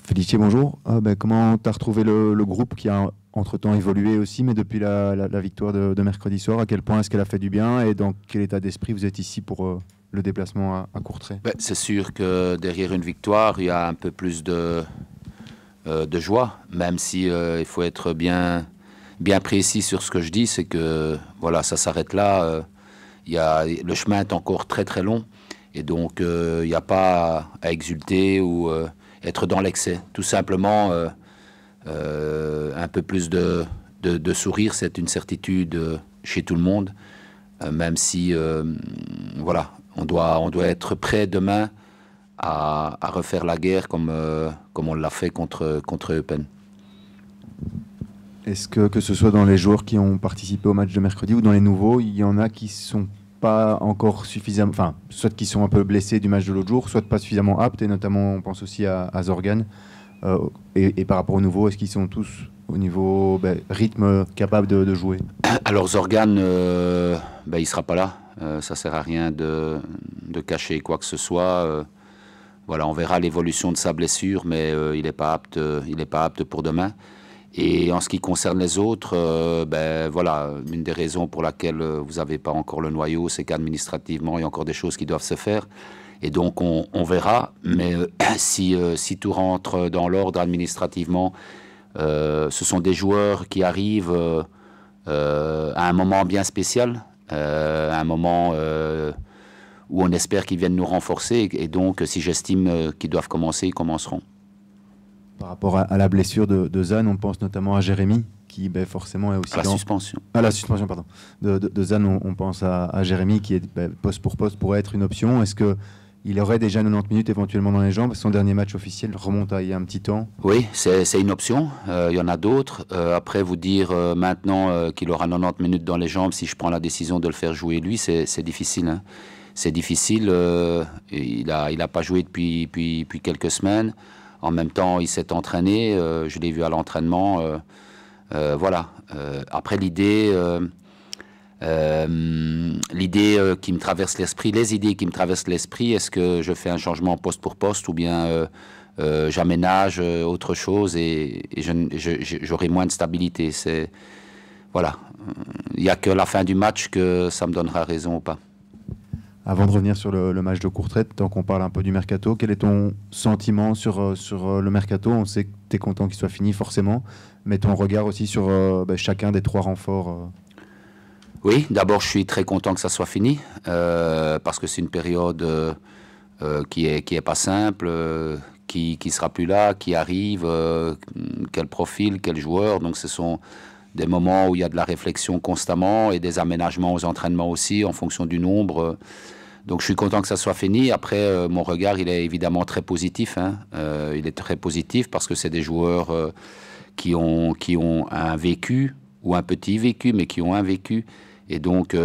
Félicité, bonjour. Comment tu as retrouvé le groupe qui a entre-temps évolué aussi, mais depuis la victoire de mercredi soir, à quel point est-ce qu'elle a fait du bien et dans quel état d'esprit vous êtes ici pour le déplacement à Courtrai? C'est sûr que derrière une victoire, il y a un peu plus de joie, même si il faut être bien précis sur ce que je dis, c'est que voilà, ça s'arrête là. Le chemin est encore très très long et donc il n'y a pas à exulter ou être dans l'excès. Tout simplement, un peu plus de sourire, c'est une certitude chez tout le monde, même si voilà, on doit être prêt demain à refaire la guerre comme on l'a fait contre Eupen. Est-ce que ce soit dans les joueurs qui ont participé au match de mercredi ou dans les nouveaux, il y en a qui sont pas encore suffisamment, enfin, soit qui sont un peu blessés du match de l'autre jour, soit pas suffisamment aptes, et notamment on pense aussi à Zorgan. Et par rapport aux nouveaux, est-ce qu'ils sont tous au niveau rythme capable de jouer? Alors Zorgan, il sera pas là. Ça sert à rien de cacher quoi que ce soit. Voilà, on verra l'évolution de sa blessure, mais il n'est pas apte pour demain. Et en ce qui concerne les autres, voilà, une des raisons pour laquelle vous n'avez pas encore le noyau, c'est qu'administrativement, il y a encore des choses qui doivent se faire. Et donc, on verra. Mais si tout rentre dans l'ordre administrativement, ce sont des joueurs qui arrivent à un moment bien spécial, à un moment où on espère qu'ils viennent nous renforcer. Et donc, si j'estime qu'ils doivent commencer, ils commenceront. Par rapport à la blessure de Zan, on pense notamment à Jérémy, qui forcément est aussi à la suspension. À la suspension, pardon. De Zan, on pense à Jérémy, qui est poste pour poste pourrait être une option. Est-ce qu'il aurait déjà 90 minutes éventuellement dans les jambes? Son dernier match officiel remonte à il y a un petit temps. Oui, c'est une option. Il y en a d'autres. Après, vous dire maintenant qu'il aura 90 minutes dans les jambes, si je prends la décision de le faire jouer lui, c'est difficile. Hein. C'est difficile. Il a pas joué depuis quelques semaines. En même temps, il s'est entraîné. Je l'ai vu à l'entraînement. Voilà. Après, l'idée qui me traverse l'esprit, les idées qui me traversent l'esprit, est-ce que je fais un changement poste pour poste ou bien j'aménage autre chose et j'aurai moins de stabilité. Voilà. Il n'y a que la fin du match que ça me donnera raison ou pas. Avant de revenir sur le match de Courtrai, tant qu'on parle un peu du mercato, quel est ton sentiment sur le mercato? On sait que tu es content qu'il soit fini forcément, mais ton regard aussi sur chacun des trois renforts. Oui, d'abord je suis très content que ça soit fini, parce que c'est une période qui est pas simple, qui sera plus là, qui arrive, quel profil, quel joueur. Donc ce sont des moments où il y a de la réflexion constamment et des aménagements aux entraînements aussi en fonction du nombre. Donc je suis content que ça soit fini. Après, mon regard, il est évidemment très positif. Hein. Il est très positif parce que c'est des joueurs qui ont un vécu, ou un petit vécu, mais qui ont un vécu. Et donc,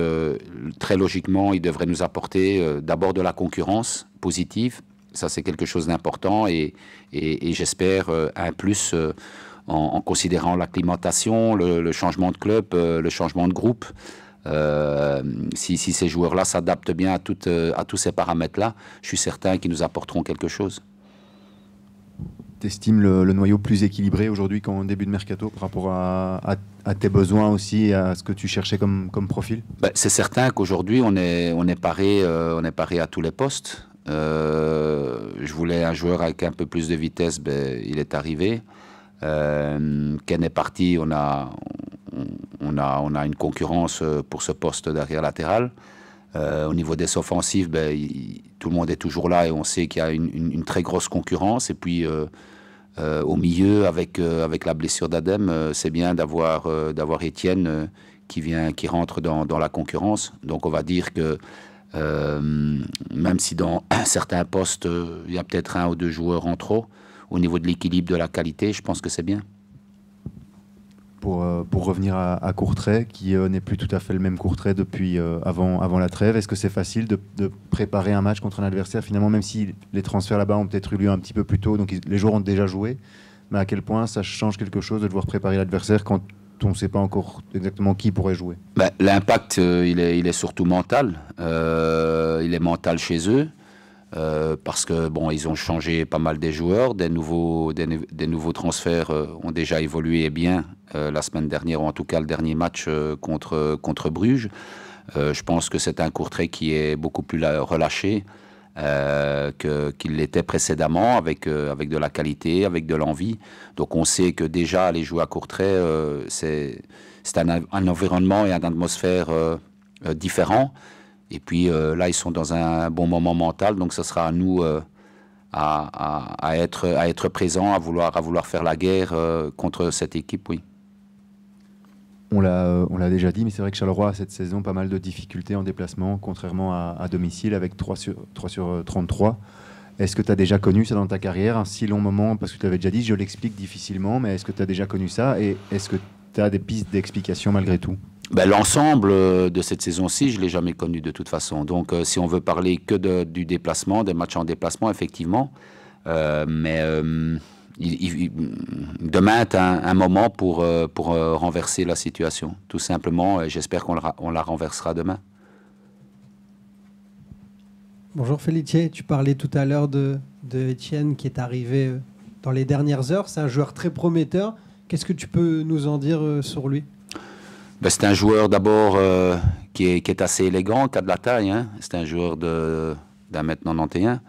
très logiquement, ils devraient nous apporter d'abord de la concurrence positive. Ça, c'est quelque chose d'important. Et j'espère un plus en considérant l'acclimatation, le changement de club, le changement de groupe. Si ces joueurs-là s'adaptent bien à tous ces paramètres-là, je suis certain qu'ils nous apporteront quelque chose. Tu estimes le noyau plus équilibré aujourd'hui qu'en début de mercato par rapport à tes besoins aussi et à ce que tu cherchais comme profil? C'est certain qu'aujourd'hui, on est paré à tous les postes. Je voulais un joueur avec un peu plus de vitesse, il est arrivé. Ken est parti, on a une concurrence pour ce poste d'arrière latéral. Au niveau des offensifs, tout le monde est toujours là et on sait qu'il y a une très grosse concurrence. Et puis au milieu, avec la blessure d'Adem, c'est bien d'avoir Étienne qui rentre dans la concurrence. Donc on va dire que même si dans certains postes, il y a peut-être un ou deux joueurs en trop, au niveau de l'équilibre de la qualité, je pense que c'est bien. Pour revenir à Courtrai, qui n'est plus tout à fait le même Courtrai depuis avant la trêve, est-ce que c'est facile de préparer un match contre un adversaire, finalement, même si les transferts là-bas ont peut-être eu lieu un petit peu plus tôt, donc les joueurs ont déjà joué, mais à quel point ça change quelque chose de devoir préparer l'adversaire quand on ne sait pas encore exactement qui pourrait jouer? L'impact, il est surtout mental. Il est mental chez eux. parce que bon, ils ont changé pas mal des joueurs, des nouveaux transferts ont déjà évolué bien la semaine dernière, ou en tout cas le dernier match contre Bruges. Je pense que c'est un Courtrai qui est beaucoup plus relâché qu'il l'était précédemment, avec de la qualité, avec de l'envie. Donc on sait que déjà aller jouer à Courtrai, c'est un environnement et une atmosphère différent. Et puis là, ils sont dans un bon moment mental, donc ce sera à nous à être présents, à vouloir faire la guerre contre cette équipe, oui. On l'a déjà dit, mais c'est vrai que Charleroi a cette saison pas mal de difficultés en déplacement, contrairement à domicile, avec 3 sur 33. Est-ce que tu as déjà connu ça dans ta carrière, un si long moment? Parce que tu l'avais déjà dit, je l'explique difficilement, mais est-ce que tu as déjà connu ça? Et est-ce que tu as des pistes d'explication malgré tout? Ben, l'ensemble de cette saison-ci, je ne l'ai jamais connu de toute façon. Donc, si on veut parler que du déplacement, des matchs en déplacement, effectivement. Demain est un moment pour renverser la situation, tout simplement. Et j'espère qu'on la renversera demain. Bonjour Félitier, tu parlais tout à l'heure de Etienne qui est arrivé dans les dernières heures. C'est un joueur très prometteur. Qu'est-ce que tu peux nous en dire sur lui? Ben, c'est un joueur d'abord qui est assez élégant, qui a de la taille. Hein. C'est un joueur d'un mètre 91,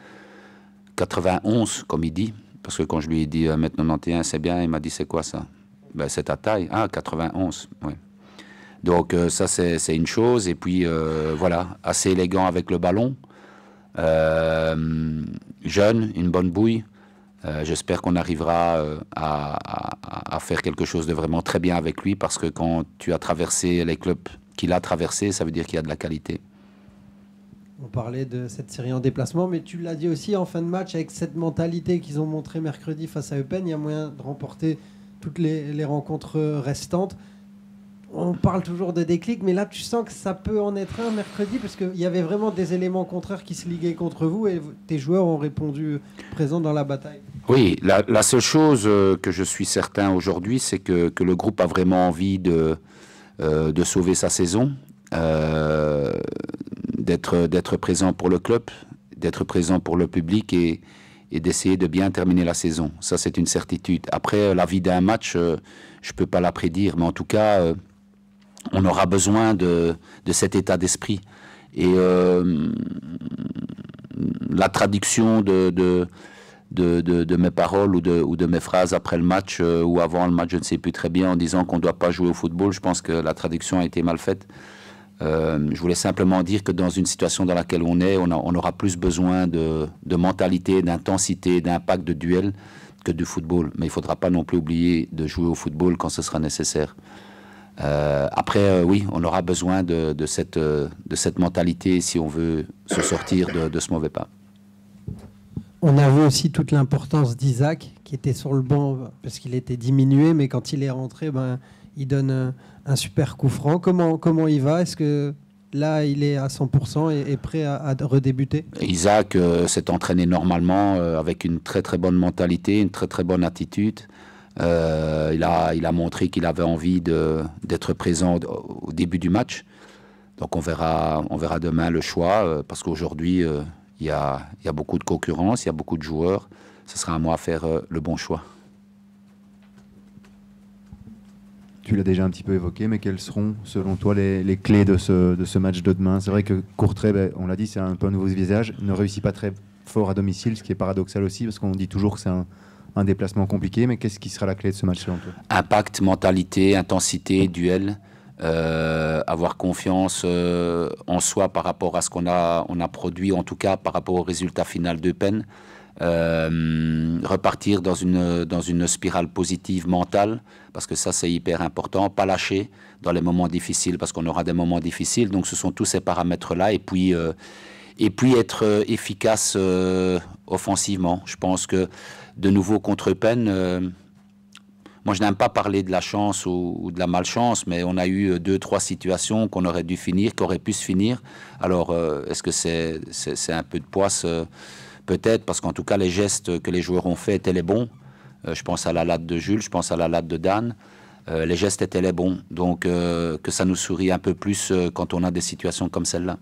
91 comme il dit. Parce que quand je lui ai dit 1m91, c'est bien, il m'a dit c'est quoi ça? Ben, c'est ta taille. Ah, 91, oui. Donc ça c'est une chose. Et puis voilà, assez élégant avec le ballon. Jeune, une bonne bouille. J'espère qu'on arrivera à faire quelque chose de vraiment très bien avec lui, parce que quand tu as traversé les clubs qu'il a traversés, ça veut dire qu'il y a de la qualité. On parlait de cette série en déplacement, mais tu l'as dit aussi en fin de match, avec cette mentalité qu'ils ont montré mercredi face à Eupen, il y a moyen de remporter toutes les rencontres restantes. On parle toujours de déclic, mais là tu sens que ça peut en être un mercredi, parce qu'il y avait vraiment des éléments contraires qui se liguaient contre vous et tes joueurs ont répondu présents dans la bataille. Oui, la seule chose que je suis certain aujourd'hui, c'est que le groupe a vraiment envie de sauver sa saison, d'être présent pour le club, d'être présent pour le public et d'essayer de bien terminer la saison. Ça, c'est une certitude. Après, la vie d'un match, je ne peux pas la prédire, mais en tout cas, on aura besoin de cet état d'esprit. Et la traduction de mes paroles ou de mes phrases après le match ou avant le match, je ne sais plus très bien, en disant qu'on ne doit pas jouer au football, je pense que la traduction a été mal faite. Je voulais simplement dire que dans une situation dans laquelle on est, on aura plus besoin de mentalité, d'intensité, d'impact, de duel que du football. Mais il ne faudra pas non plus oublier de jouer au football quand ce sera nécessaire. Après, oui, on aura besoin de cette mentalité si on veut se sortir de ce mauvais pas. On a vu aussi toute l'importance d'Isaac, qui était sur le banc parce qu'il était diminué, mais quand il est rentré, il donne un super coup franc. Comment il va? Est-ce que là, il est à 100% et prêt à redébuter? Isaac s'est entraîné normalement avec une très très bonne mentalité, une très très bonne attitude. Il a montré qu'il avait envie d'être présent au début du match. Donc on verra demain le choix, parce qu'aujourd'hui, il y a beaucoup de concurrence, il y a beaucoup de joueurs. Ce sera à moi à faire le bon choix. Tu l'as déjà un petit peu évoqué, mais quelles seront, selon toi, les clés de ce match de demain? C'est vrai que Courtrai, on l'a dit, c'est un peu un nouveau visage, ne réussit pas très fort à domicile, ce qui est paradoxal aussi, parce qu'on dit toujours que c'est un déplacement compliqué, mais qu'est-ce qui sera la clé de ce match selon toi? Impact, mentalité, intensité, duel, avoir confiance en soi par rapport à ce qu'on a produit, en tout cas par rapport au résultat final d'Eupen. Repartir dans une spirale positive mentale, parce que ça c'est hyper important, pas lâcher dans les moments difficiles, parce qu'on aura des moments difficiles, donc ce sont tous ces paramètres là, et puis être efficace offensivement. Je pense que de nouveau contre Eupen, moi je n'aime pas parler de la chance ou de la malchance, mais on a eu 2-3 situations qu'on aurait dû finir, qui auraient pu se finir. Alors est-ce que c'est un peu de poisse? Peut-être, parce qu'en tout cas, les gestes que les joueurs ont faits étaient les bons. Je pense à la latte de Jules, je pense à la latte de Dan. Les gestes étaient les bons. Donc, que ça nous sourit un peu plus quand on a des situations comme celle-là.